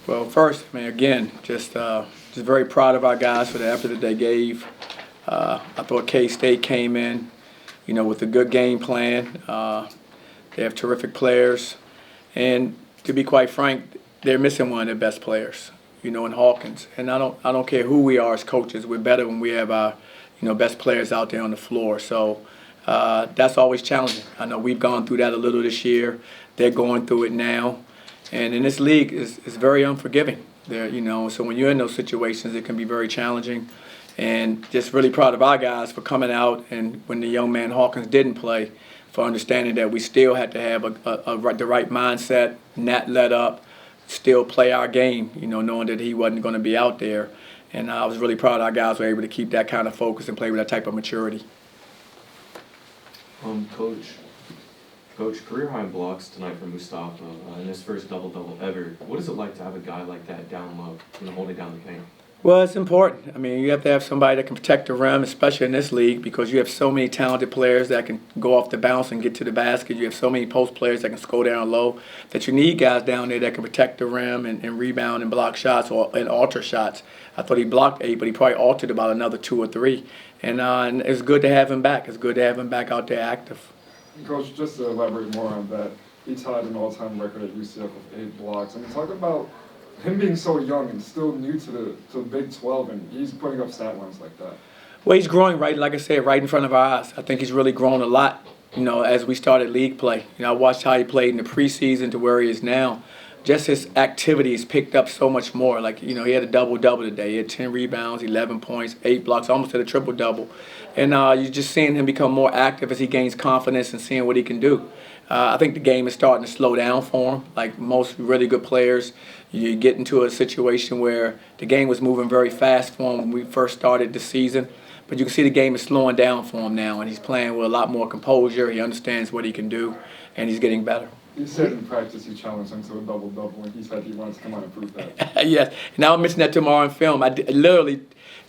Well, first, I mean, again, just very proud of our guys for the effort that they gave. I thought K-State came in, with a good game plan. They have terrific players, and to be quite frank, they're missing one of their best players, in Dawkins. And I don't care who we are as coaches. We're better when we have our, best players out there on the floor. So that's always challenging. I know we've gone through that a little this year. They're going through it now. And in this league, is very unforgiving. There, so when you're in those situations, it can be very challenging. And just really proud of our guys for coming out, and when the young man Dawkins didn't play, for understanding that we still had to have the right mindset, not let up, still play our game. Knowing that he wasn't going to be out there. And I was really proud our guys were able to keep that kind of focus and play with that type of maturity. Coach, career high in blocks tonight for Mustafa in his first double-double ever. What is it like to have a guy like that down low, holding down the paint? Well, it's important. I mean, you have to have somebody that can protect the rim, especially in this league, because you have so many talented players that can go off the bounce and get to the basket. You have so many post players that can score down low that you need guys down there that can protect the rim and rebound and block shots and alter shots. I thought he blocked 8, but he probably altered about another 2 or 3. And it's good to have him back. It's good to have him back out there active. Coach, just to elaborate more on that, he tied an all-time record at UCF with 8 blocks. I mean, talk about him being so young and still new to the Big 12, and he's putting up stat lines like that. Well, he's growing, right, like I said, right in front of our eyes. I think he's really grown a lot, as we started league play. I watched how he played in the preseason to where he is now. Just his activities picked up so much more. Like, he had a double-double today. He had 10 rebounds, 11 points, 8 blocks, almost at a triple-double. And you're just seeing him become more active as he gains confidence and seeing what he can do. I think the game is starting to slow down for him. Like most really good players, you get into a situation where the game was moving very fast for him when we first started the season. But you can see the game is slowing down for him now, and he's playing with a lot more composure. He understands what he can do, and he's getting better. He said in practice he challenged him to a double-double, and he said he wanted to come out and prove that. Yes, and I'll mention that tomorrow in film. I literally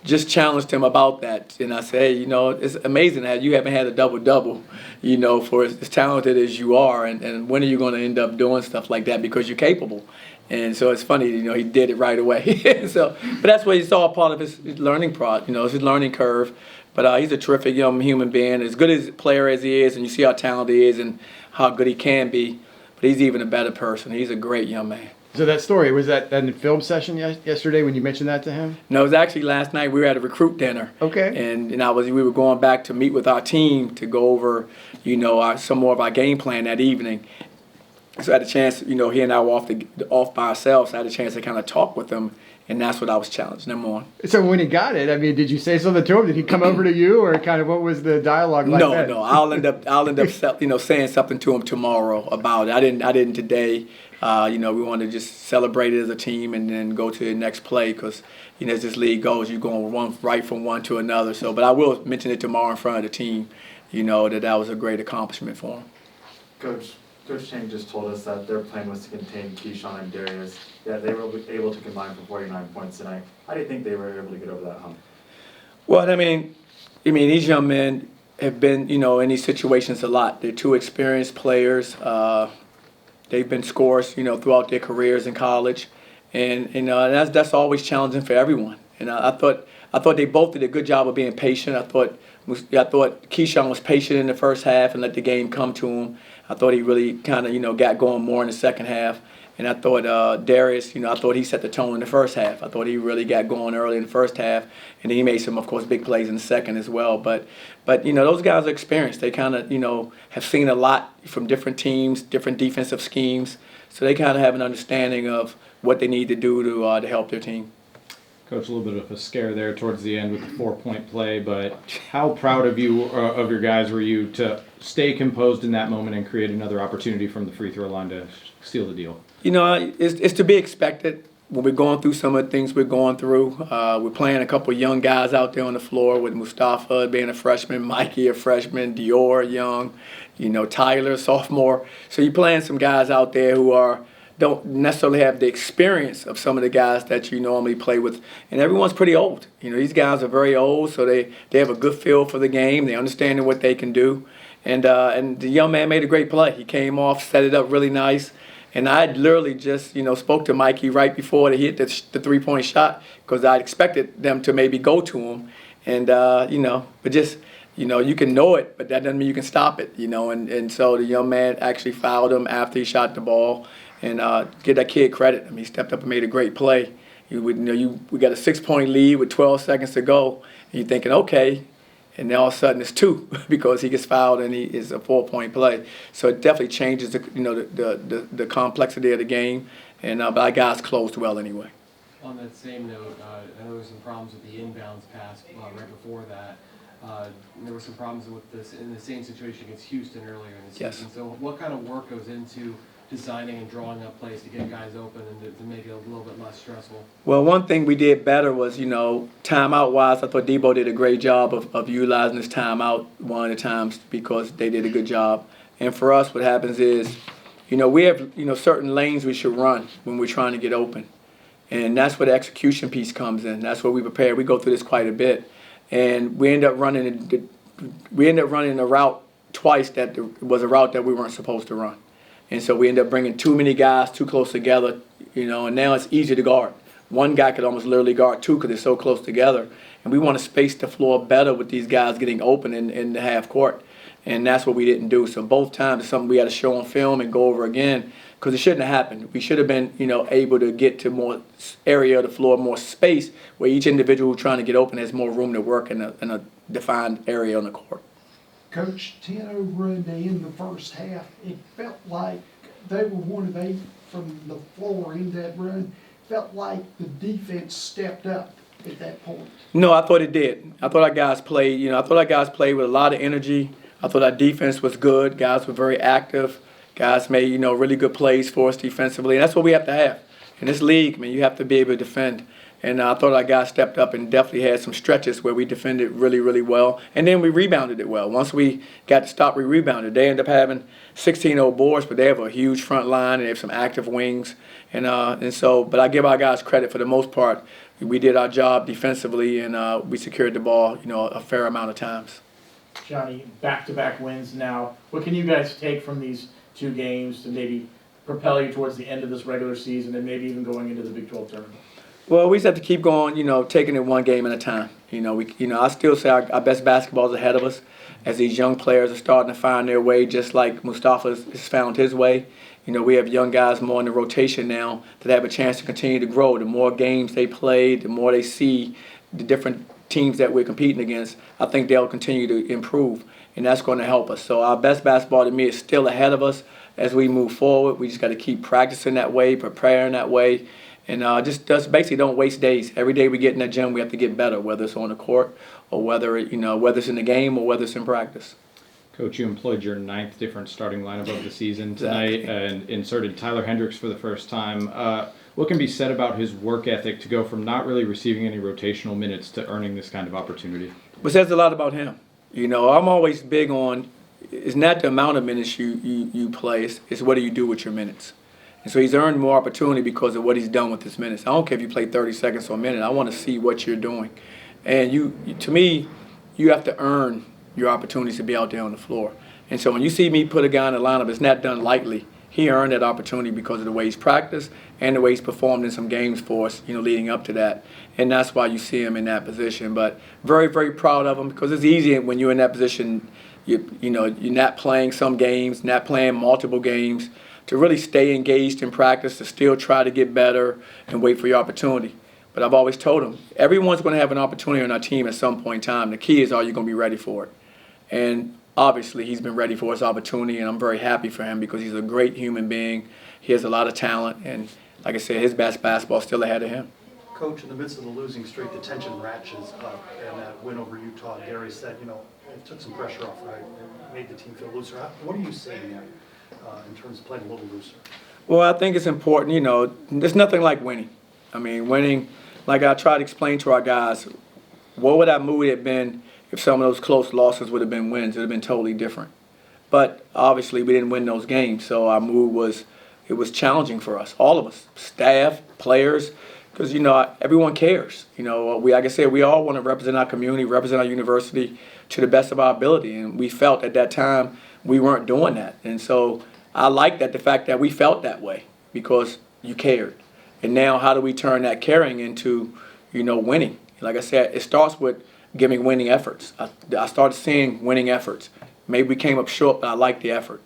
just challenged him about that. And I said, hey, it's amazing that you haven't had a double-double, for as talented as you are. And when are you going to end up doing stuff like that because you're capable? And so it's funny, he did it right away. But that's what he's all part of his learning it's his learning curve. But he's a terrific young human being, as good as a player as he is, and you see how talented he is and how good he can be. But he's even a better person. He's a great young man. So that story, was that in the film session yesterday when you mentioned that to him? No, it was actually last night. We were at a recruit dinner. Okay. And we were going back to meet with our team to go over, some more of our game plan that evening. So I had a chance, he and I were off by ourselves. So I had a chance to kind of talk with him, and that's what I was challenging him on. So when he got it, I mean, did you say something to him? Did he come over to you, or kind of what was the dialogue like? No. I'll end up saying something to him tomorrow about it. I didn't today. We want to just celebrate it as a team and then go to the next play because, as this league goes, you're going right from one to another. So, but I will mention it tomorrow in front of the team, that was a great accomplishment for him. Coach Chang just told us that their plan was to contain Keyshawn and Darius. Yeah, they were able to combine for 49 points tonight. How do you think they were able to get over that hump? Well, I mean, these young men have been, in these situations a lot. They're 2 experienced players. They've been scorers, throughout their careers in college, and that's always challenging for everyone. And I thought they both did a good job of being patient. I thought Keyshawn was patient in the first half and let the game come to him. I thought he really kind of got going more in the second half. And I thought Darius, I thought he set the tone in the first half. I thought he really got going early in the first half, and then he made some, of course, big plays in the second as well. But those guys are experienced. They kind of, have seen a lot from different teams, different defensive schemes. So they kind of have an understanding of what they need to do to help their team. Coach, a little bit of a scare there towards the end with the 4-point play, but how proud of your guys were you to stay composed in that moment and create another opportunity from the free throw line to seal the deal? It's to be expected when we're going through some of the things we're going through. We're playing a couple of young guys out there on the floor with Mustafa being a freshman, Mikey a freshman, Dior young, Tyler sophomore. So you're playing some guys out there who don't necessarily have the experience of some of the guys that you normally play with. And everyone's pretty old. These guys are very old, so they have a good feel for the game. They understand what they can do. And the young man made a great play. He came off, set it up really nice. And I literally just, spoke to Mikey right before they hit the 3-point shot because I expected them to maybe go to him. And, but just, you can know it, but that doesn't mean you can stop it, And so the young man actually fouled him after he shot the ball. And give that kid credit. I mean, he stepped up and made a great play. We got a 6-point lead with 12 seconds to go. And you're thinking, okay. And then all of a sudden it's 2 because he gets fouled and it's a 4-point play. So it definitely changes the complexity of the game. And but our guys closed well anyway. On that same note, I know there were some problems with the inbounds pass right before that. There were some problems with this in the same situation against Houston earlier in the season. Yes. So what kind of work goes into designing and drawing up plays to get guys open and to make it a little bit less stressful? Well, one thing we did better was, timeout-wise, I thought Debo did a great job of utilizing his timeout one of the times because they did a good job. And for us, what happens is, we have, certain lanes we should run when we're trying to get open. And that's where the execution piece comes in. That's where we prepare. We go through this quite a bit. And we end up running a route twice that was a route that we weren't supposed to run. And so we end up bringing too many guys too close together, and now it's easy to guard. One guy could almost literally guard 2 because they're so close together. And we want to space the floor better with these guys getting open in the half court. And that's what we didn't do. So both times it's something we had to show on film and go over again because it shouldn't have happened. We should have been, able to get to more area of the floor, more space where each individual trying to get open has more room to work in a defined area on the court. Coach, 10-0 run to end the first half. It felt like they were 1 of 8 from the floor in that run. Felt like the defense stepped up at that point. No, I thought it did. I thought our guys played. With a lot of energy. I thought our defense was good. Guys were very active. Guys made really good plays for us defensively, and that's what we have to have in this league. Man, you have to be able to defend. And I thought our guys stepped up and definitely had some stretches where we defended really, really well. And then we rebounded it well. Once we got to stop, we rebounded. They ended up having 16-0 boards, but they have a huge front line and they have some active wings. But I give our guys credit for the most part. We did our job defensively and we secured the ball, a fair amount of times. Johnny, back-to-back wins now. What can you guys take from these 2 games to maybe propel you towards the end of this regular season and maybe even going into the Big 12 tournament? Well, we just have to keep going, taking it one game at a time. I still say our best basketball is ahead of us as these young players are starting to find their way just like Mustafa has found his way. We have young guys more in the rotation now that have a chance to continue to grow. The more games they play, the more they see the different teams that we're competing against, I think they'll continue to improve, and that's going to help us. So our best basketball to me is still ahead of us as we move forward. We just got to keep practicing that way, preparing that way. And just basically don't waste days. Every day we get in the gym, we have to get better, whether it's on the court or whether it's in the game or whether it's in practice. Coach, you employed your 9th different starting lineup of the season tonight and inserted Tyler Hendricks for the first time. What can be said about his work ethic to go from not really receiving any rotational minutes to earning this kind of opportunity? It says a lot about him. I'm always big on, it's not the amount of minutes you play, it's what do you do with your minutes. And so he's earned more opportunity because of what he's done with his minutes. I don't care if you play 30 seconds or a minute. I want to see what you're doing. And to me, you have to earn your opportunities to be out there on the floor. And so when you see me put a guy in the lineup, it's not done lightly. He earned that opportunity because of the way he's practiced and the way he's performed in some games for us, leading up to that. And that's why you see him in that position. But very, very proud of him because it's easy when you're in that position, you're not playing some games, not playing multiple games, to really stay engaged in practice, to still try to get better and wait for your opportunity. But I've always told them, everyone's going to have an opportunity on our team at some point in time. The key is, are you going to be ready for it? And obviously, he's been ready for his opportunity, and I'm very happy for him because he's a great human being. He has a lot of talent, and like I said, his best basketball is still ahead of him. Coach, in the midst of the losing streak, the tension ratchets up, and that win over Utah, Gary said, it took some pressure off, right? It made the team feel looser. What are you saying there in terms of playing a little looser? Well, I think it's important, there's nothing like winning. I mean, winning, like I try to explain to our guys, what would our mood have been if some of those close losses would have been wins? It would have been totally different. But obviously we didn't win those games, so our mood was challenging for us, all of us, staff, players, because everyone cares. Like I said, we all want to represent our community, represent our university to the best of our ability, and we felt at that time we weren't doing that. And so I like that, the fact that we felt that way because you cared. And now how do we turn that caring into, winning? Like I said, it starts with giving winning efforts. I started seeing winning efforts. Maybe we came up short, but I like the effort.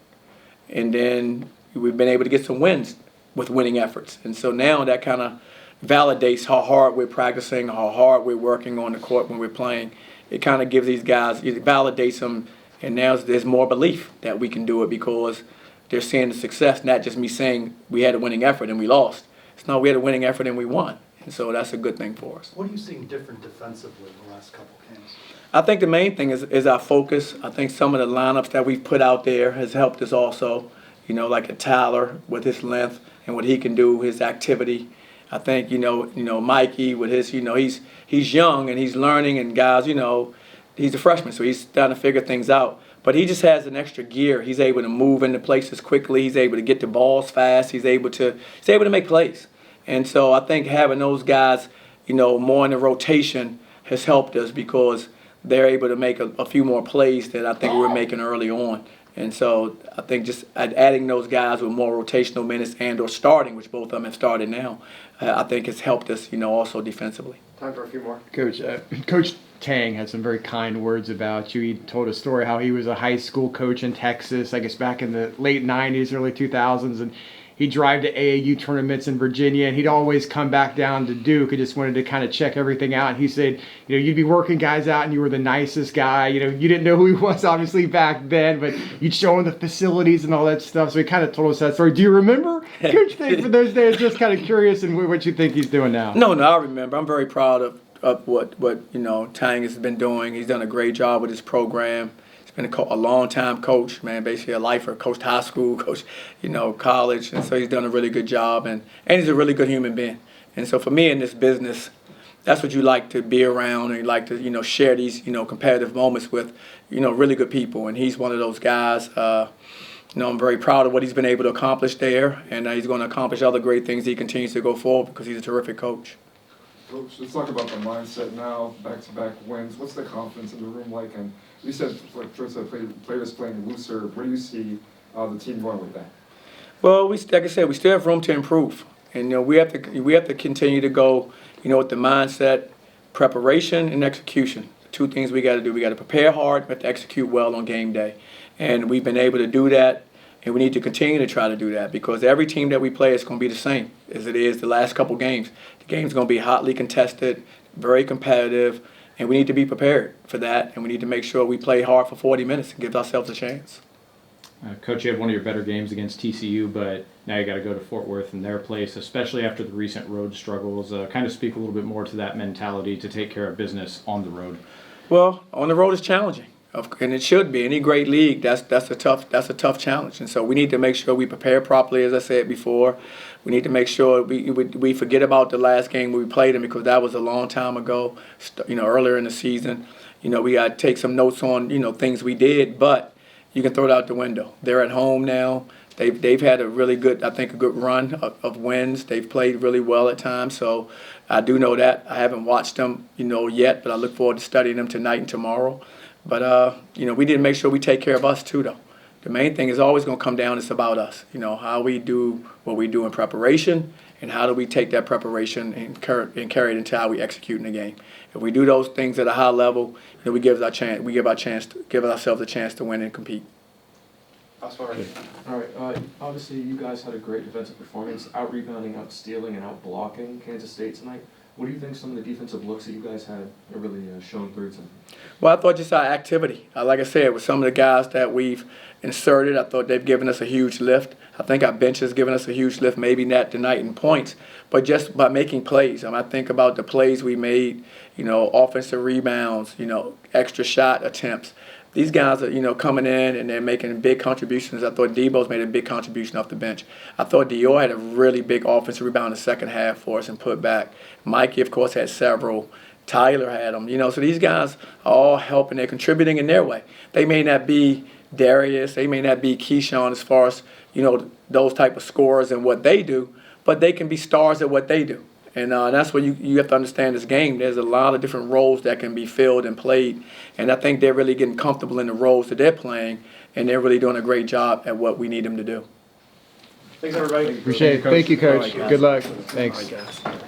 And then we've been able to get some wins with winning efforts. And so now that kind of validates how hard we're practicing, how hard we're working on the court when we're playing. It kind of gives these guys, it validates them, and now there's more belief that we can do it because they're seeing the success, not just me saying we had a winning effort and we lost. It's no, we had a winning effort and we won. And so that's a good thing for us. What are you seeing different defensively the last couple games? I think the main thing is our focus. I think some of the lineups that we've put out there has helped us also, like a Tyler with his length and what he can do, his activity. I think, Mikey with his, he's young and he's learning, and guys, he's a freshman, so he's starting to figure things out. But he just has an extra gear. He's able to move into places quickly. He's able to get the balls fast. He's able to make plays. And so I think having those guys, more in the rotation has helped us because they're able to make a few more plays that I think we were making early on. And so I think just adding those guys with more rotational minutes and or starting, which both of them have started now, I think has helped us, also defensively. Time for a few more. Coach Tang had some very kind words about you. He told a story how he was a high school coach in Texas, I guess back in the late 90s, early 2000s, and he'd drive to AAU tournaments in Virginia, and he'd always come back down to Duke and just wanted to kind of check everything out. And he said, you'd be working guys out, and you were the nicest guy. You didn't know who he was, obviously, back then, but you'd show him the facilities and all that stuff. So he kind of told us that story. Do you remember Coach Tang from those days? Just kind of curious and what you think he's doing now. No, I remember. I'm very proud of what Tang has been doing. He's done a great job with his program. Been a long-time coach, man, basically a lifer, coached high school, coached, college, and so he's done a really good job, and he's a really good human being. And so for me in this business, that's what you like to be around, and you like to, share these, competitive moments with, really good people, and he's one of those guys. I'm very proud of what he's been able to accomplish there, and he's going to accomplish other great things. He continues to go forward because he's a terrific coach. Coach, let's talk about the mindset now, back-to-back wins. What's the confidence in the room like? And you said, like George said, players playing looser. Where do you see the team going with that? Well, like I said, we still have room to improve. And, we have to continue to go, with the mindset, preparation and execution. Two things we got to do. We got to prepare hard, we have to execute well on game day. And we've been able to do that. And we need to continue to try to do that because every team that we play is going to be the same as it is the last couple games. The game's going to be hotly contested, very competitive, and we need to be prepared for that. And we need to make sure we play hard for 40 minutes and give ourselves a chance. Coach, you had one of your better games against TCU, but now you got to go to Fort Worth in their place, especially after the recent road struggles. Kind of speak a little bit more to that mentality to take care of business on the road. Well, on the road is challenging. And it should be. Any great league, that's a tough challenge. And so we need to make sure we prepare properly, as I said before. We need to make sure we forget about the last game we played them because that was a long time ago, earlier in the season. We got to take some notes on, things we did, but you can throw it out the window. They're at home now. They've had a really good, I think, a good run of wins. They've played really well at times. So I do know that. I haven't watched them, yet, but I look forward to studying them tonight and tomorrow. But, we need to make sure we take care of us, too, though. The main thing is always going to come down, it's about us. How we do what we do in preparation and how do we take that preparation and carry it into how we execute in the game. If we do those things at a high level, we give ourselves a chance to win and compete. All right, obviously you guys had a great defensive performance, out-rebounding, out-stealing, and out-blocking Kansas State tonight. What do you think some of the defensive looks that you guys had are really shown through tonight? Well, I thought just our activity. Like I said, with some of the guys that we've inserted, I thought they've given us a huge lift. I think our bench has given us a huge lift, maybe not tonight in points, but just by making plays. I think about the plays we made, offensive rebounds, extra shot attempts. These guys are, coming in and they're making big contributions. I thought Debo's made a big contribution off the bench. I thought Dior had a really big offensive rebound in the second half for us and put back. Mikey, of course, had several. Tyler had them. So these guys are all helping. They're contributing in their way. They may not be Darius. They may not be Keyshawn as far as, those type of scorers and what they do, but they can be stars at what they do. And that's what you have to understand this game. There's a lot of different roles that can be filled and played. And I think they're really getting comfortable in the roles that they're playing, and they're really doing a great job at what we need them to do. Thanks, everybody. Appreciate it. Thank you, All right, Coach. guys. Good luck. All Thanks. right, guys.